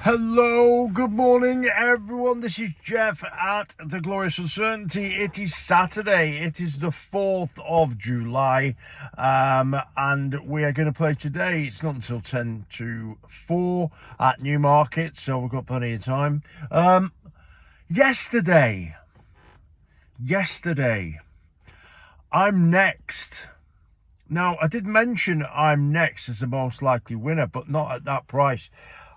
Hello, good morning everyone, this is Jeff at The Glorious Uncertainty. It is Saturday, it is the 4th of July, and we are going to play today. It's not until 10 to 4 at Newmarket, so we've got plenty of time. Yesterday, I'm next. Now, I did mention I'm next as the most likely winner, but not at that price.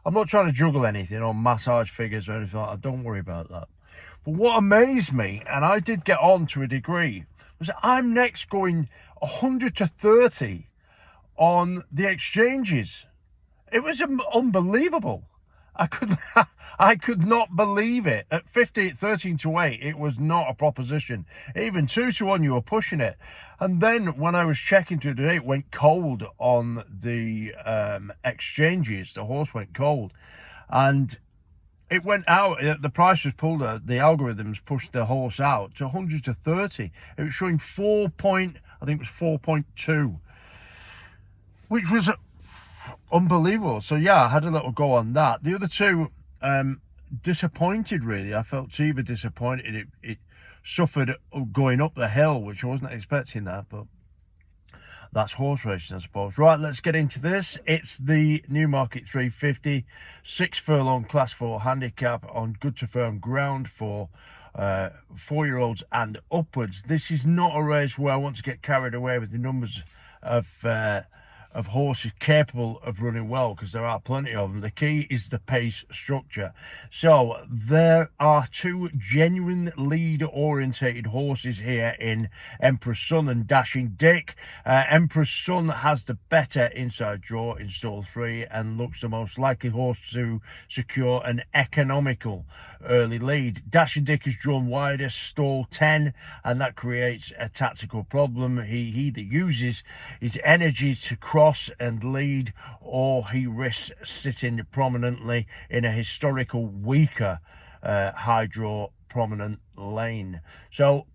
I'm not trying to juggle anything or massage figures or anything like that. Don't worry about that. But what amazed me, and I did get on to a degree, was that I'm next going 100 to 30 on the exchanges. It was unbelievable. I could not believe it. At 13 to 8, it was not a proposition. Even 2 to 1, you were pushing it. And then when I was checking today, it went cold on the exchanges. The horse went cold, and it went out. The price was pulled. The algorithms pushed the horse out to 100 to 30. It was showing 4.2, which was unbelievable. So yeah, I had a little go on that. The other two, disappointed really. I felt Tiva disappointed. It suffered going up the hill, which I wasn't expecting that, but that's horse racing, I suppose. Right, let's get into this. It's the Newmarket 350, 6 furlong Class 4 handicap on good to firm ground for 4-year-olds and upwards. This is not a race where I want to get carried away with the numbers of horses capable of running well, because there are plenty of them. The key is the pace structure. So there are 2 genuine lead orientated horses here in Emperor's Son and Dashing Dick. Emperor's Son has the better inside draw in stall 3 and looks the most likely horse to secure an economical early lead. Dashing Dick is drawn wider, stall 10, and that creates a tactical problem. He either uses his energy to cross and lead, or he risks sitting prominently in a historical weaker high draw prominent lane. So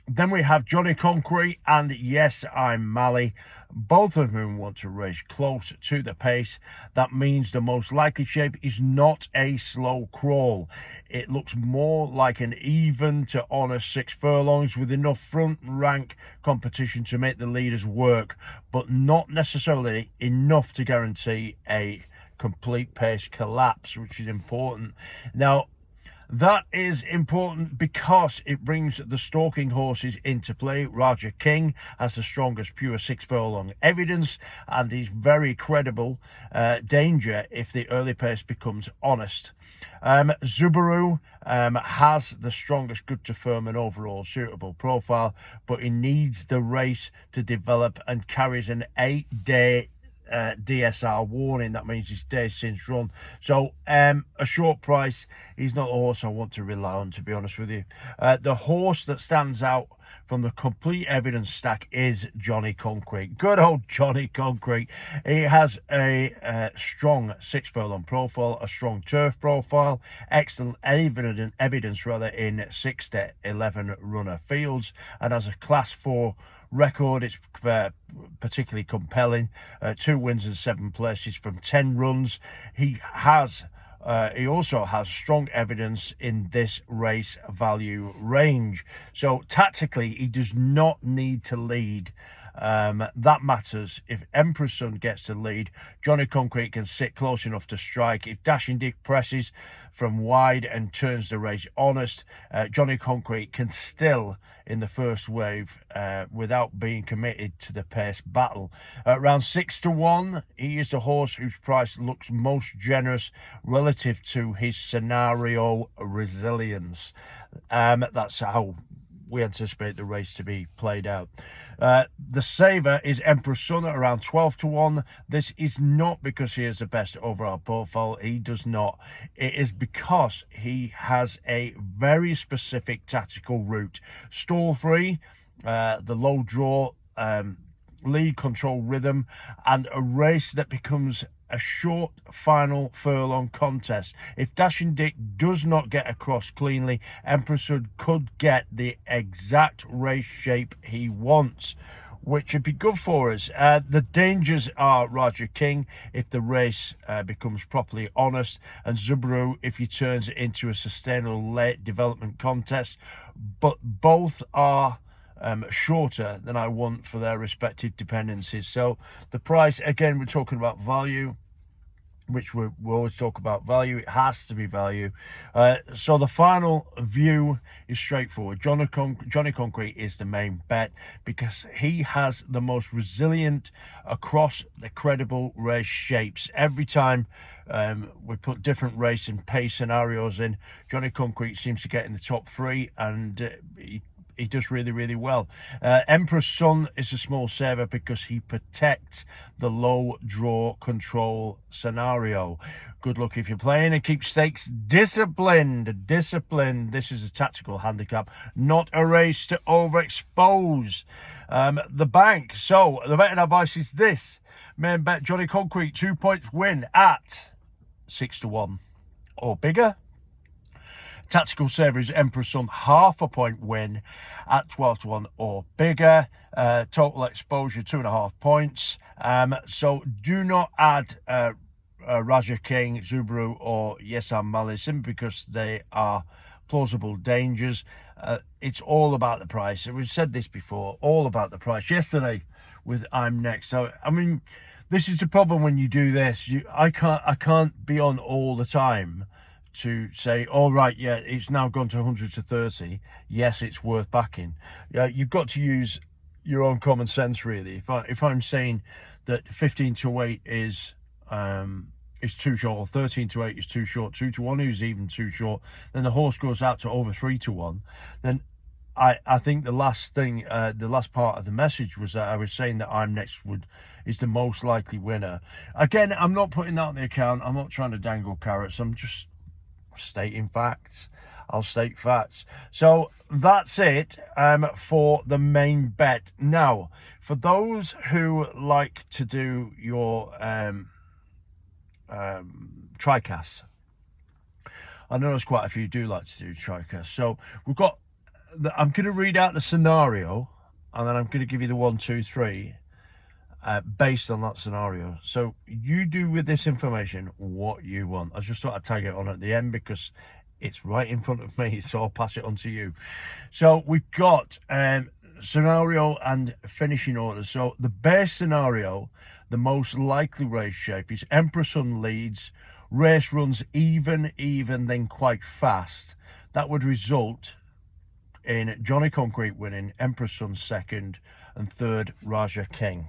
then we have Johnny Concrete and Yes I'm Mally, both of whom want to race close to the pace. That means the most likely shape is not a slow crawl. It looks more like an even to honest 6 furlongs with enough front rank competition to make the leaders work, but not necessarily enough to guarantee a complete pace collapse, which is important. Now, that is important because it brings the stalking horses into play. Raja King has the strongest pure 6 furlong evidence, and he's very credible danger if the early pace becomes honest. Zubaru has the strongest good to firm and overall suitable profile, but he needs the race to develop and carries an 8-day DSR warning. That means his days since run. So a short price, he's not a horse I want to rely on, to be honest with you. The horse that stands out from the complete evidence stack is Johnny Concrete. Good old Johnny Concrete. He has a strong 6 furlong profile, a strong turf profile, excellent evidence rather in 6 to 11 runner fields, and has a Class 4 record. It's particularly compelling. 2 wins and 7 places from 10 runs. He also has strong evidence in this race value range. So tactically, he does not need to lead. That matters. If Emperor's Son gets to lead, Johnny Concrete can sit close enough to strike. If Dashing Dick presses from wide and turns the race honest, Johnny Concrete can still in the first wave without being committed to the pace battle. Around 6 to 1, he is the horse whose price looks most generous relative to his scenario resilience. That's how we anticipate the race to be played out. The saver is Emperor's Son at around 12 to 1. This is not because he has the best overall profile. He does not. It is because he has a very specific tactical route. Stall 3, the low draw, lead control rhythm, and a race that becomes a short final furlong contest. If Dashing Dick does not get across cleanly, Emperor's Son could get the exact race shape he wants. which would be good for us. The dangers are Raja King if the race becomes properly honest, and Zubaru if he turns it into a sustainable late development contest. But both are shorter than I want for their respective dependencies. So the price, again, we're talking about value, which we always talk about value. It has to be value. So the final view is straightforward. Johnny Concrete is the main bet because he has the most resilient across the credible race shapes. Every time we put different race and pace scenarios in, Johnny Concrete seems to get in the top three, and he does really well. Emperor's Son is a small saver because he protects the low draw control scenario. Good luck if you're playing, and keep stakes disciplined. This is a tactical handicap, not a race to overexpose the bank. So the betting advice is this: main bet Johnny Concrete 2 points win at 6-1 or bigger. Tactical saver is Emperor's Son, half a point win at 12-1 or bigger. Total exposure 2.5 points. So do not add Raja King, Zubaru, or Yes I'm Mali, simply because they are plausible dangers. It's all about the price. We've said this before, all about the price. Yesterday with I'm Next. So I mean, this is the problem when you do this. I can't be on all the time to say, all right, yeah, it's now gone to 100 to 30. Yes, it's worth backing. Yeah, you've got to use your own common sense, really. If I'm saying that 15 to 8 is too short, or 13 to 8 is too short, 2-1 is even too short, then the horse goes out to over 3-1. Then I think the last thing, the last part of the message was that I was saying that I'm Next is the most likely winner. Again, I'm not putting that on the account. I'm not trying to dangle carrots. I'm just stating facts. I'll state facts. So that's it for the main bet. Now, for those who like to do your TriCasts, I know there's quite a few do like to do TriCasts. So we've got I'm going to read out the scenario, and then I'm going to give you the 1, 2, 3 based on that scenario. So you do with this information what you want. I just thought I'd tag it on at the end because it's right in front of me, so I'll pass it on to you. So we've got scenario and finishing orders. So the base scenario, the most likely race shape is Emperor's Son leads, race runs even, then quite fast. That would result in Johnny Concrete winning, Emperor's Son second, and third Raja King.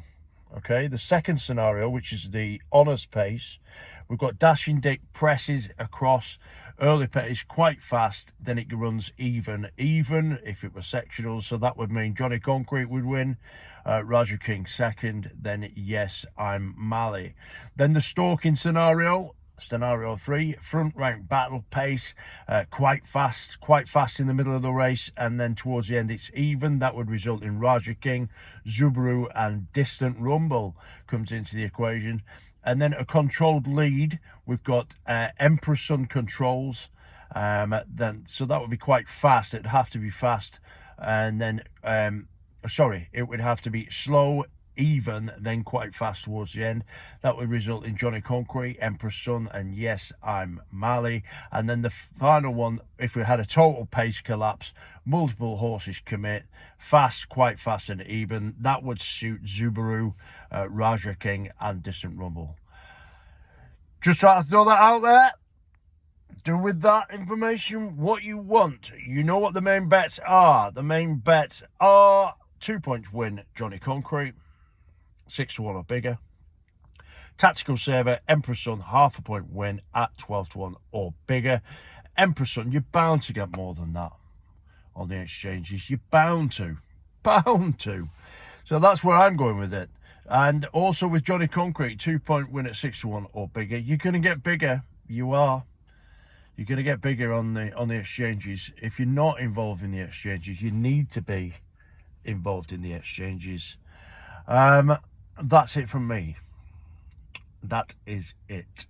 Okay, the second scenario, which is the honours pace, we've got Dashing Dick presses across, early pace quite fast, then it runs even if it were sectional. So that would mean Johnny Concrete would win, Raja King second, then Yes I'm Mali. Then the stalking scenario 3, front rank battle pace, quite fast in the middle of the race, and then towards the end it's even. That would result in Raja King, Zubaru, and Distant Rumble comes into the equation. And then a controlled lead, we've got Emperor's Son controls, so that would be quite fast. It'd have to be fast, and then it would have to be slow, even, then quite fast towards the end. That would result in Johnny Concrete, Emperor's Son, and Yes I'm Mali. And then the final one, if we had a total pace collapse, multiple horses commit, fast, quite fast and even, that would suit Zubaru, Raja King, and Distant Rumble. Just try to throw that out there. Do with that information what you want. You know what the main bets are. The main bets are 2 points win Johnny Concrete, 6-1 or bigger. Tactical saver, Emperor's Son, half a point win at 12-1 or bigger. Emperor's Son, you're bound to get more than that on the exchanges. You're bound to. So that's where I'm going with it. And also with Johnny Concrete, 2 point win at 6-1 or bigger. You're going to get bigger. You are. You're going to get bigger on the exchanges. If you're not involved in the exchanges, you need to be involved in the exchanges. That's it from me. That is it.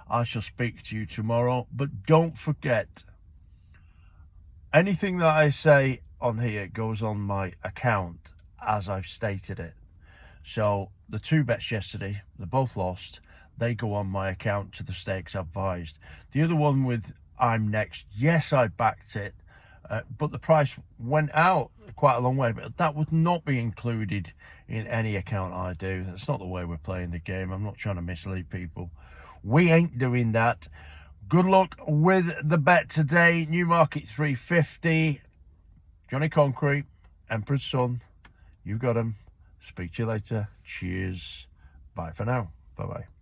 I shall speak to you tomorrow, but don't forget, anything that I say on here goes on my account, as I've stated it. So the 2 bets yesterday, they both lost. They go on my account to the stakes advised. The other one with I'm Next, yes, I backed it, but the price went out quite a long way. But that would not be included in any account I do. That's not the way we're playing the game. I'm not trying to mislead people. We ain't doing that. Good luck with the bet today. Newmarket 350. Johnny Concrete, Emperor's Son. You've got him. Speak to you later. Cheers. Bye for now. Bye-bye.